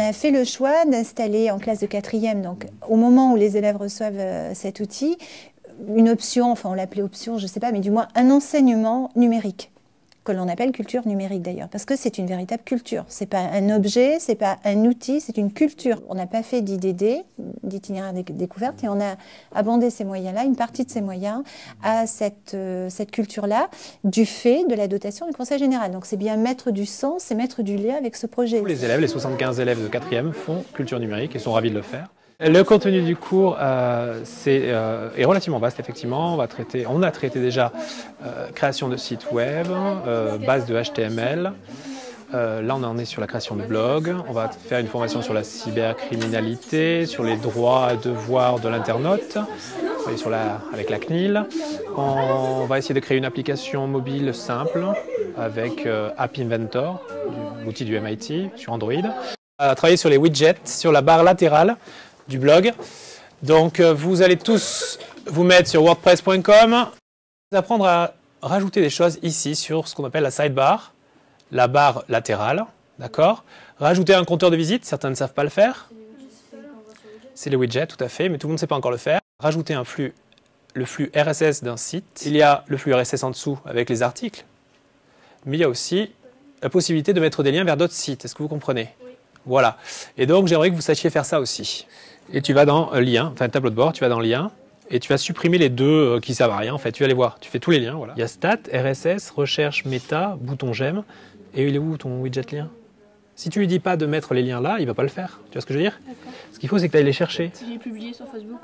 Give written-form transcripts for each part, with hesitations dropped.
a fait le choix d'installer en classe de 4e, donc au moment où les élèves reçoivent cet outil, une option, enfin on l'appelait option, je ne sais pas, mais du moins un enseignement numérique, que l'on appelle culture numérique d'ailleurs, parce que c'est une véritable culture. Ce n'est pas un objet, ce n'est pas un outil, c'est une culture. On n'a pas fait d'IDD, d'itinéraire découverte, et on a abondé ces moyens-là, une partie de ces moyens, à cette culture-là, du fait de la dotation du Conseil général. Donc c'est bien mettre du sens et mettre du lien avec ce projet. Tous les élèves, les 75 élèves de 4e font culture numérique et sont ravis de le faire. Le contenu du cours est relativement vaste, effectivement. On a traité déjà création de sites web, base de HTML. Là, on en est sur la création de blogs. On va faire une formation sur la cybercriminalité, sur les droits et devoirs de l'internaute, avec la CNIL. On va essayer de créer une application mobile simple avec App Inventor, l'outil du MIT, sur Android. On va travailler sur les widgets, sur la barre latérale du blog. Donc vous allez tous vous mettre sur wordpress.com, apprendre à rajouter des choses ici sur ce qu'on appelle la sidebar, la barre latérale, d'accord. Rajouter un compteur de visite, certains ne savent pas le faire. C'est les widgets, tout à fait, mais tout le monde ne sait pas encore le faire. Rajouter le flux RSS d'un site. Il y a le flux RSS en dessous avec les articles, mais il y a aussi la possibilité de mettre des liens vers d'autres sites. Est-ce que vous comprenez? Voilà. Et donc j'aimerais que vous sachiez faire ça aussi. Et tu vas dans lien, enfin tableau de bord, tu vas dans lien, et tu vas supprimer les deux qui servent à rien. En fait, tu vas les voir. Tu fais tous les liens. Voilà. Il y a stat, RSS, recherche, méta, bouton j'aime. Et il est où ton widget lien? Si tu lui dis pas de mettre les liens là, il va pas le faire. Tu vois ce que je veux dire? Ce qu'il faut, c'est que tu ailles les chercher. Si j'ai publié sur Facebook.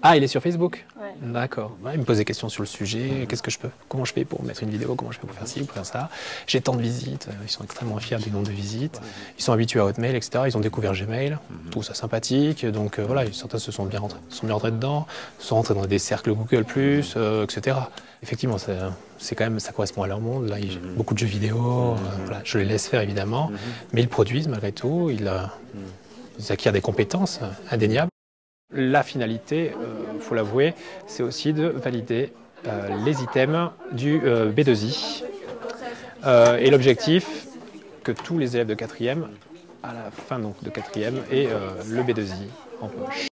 Ah, il est sur Facebook? Ouais. D'accord. Ouais, il me pose des questions sur le sujet. Qu'est-ce que je peux? Comment je fais pour mettre une vidéo? Comment je fais pour faire ci, pour faire ça? J'ai tant de visites. Ils sont extrêmement fiers du nombre de visites. Ils sont habitués à Hotmail, etc. Ils ont découvert Gmail. Tout ça sympathique. Donc voilà, certains se sont bien rentrés dedans, sont rentrés dans des cercles Google+, etc. Effectivement, c'est quand même, ça correspond à leur monde. Là, ils ont beaucoup de jeux vidéo. Voilà, je les laisse faire évidemment, mais ils produisent malgré tout. Ils acquièrent des compétences indéniables. La finalité, il faut l'avouer, c'est aussi de valider les items du B2I. Et l'objectif, que tous les élèves de 4e, à la fin donc, de 4e, aient le B2I en poche.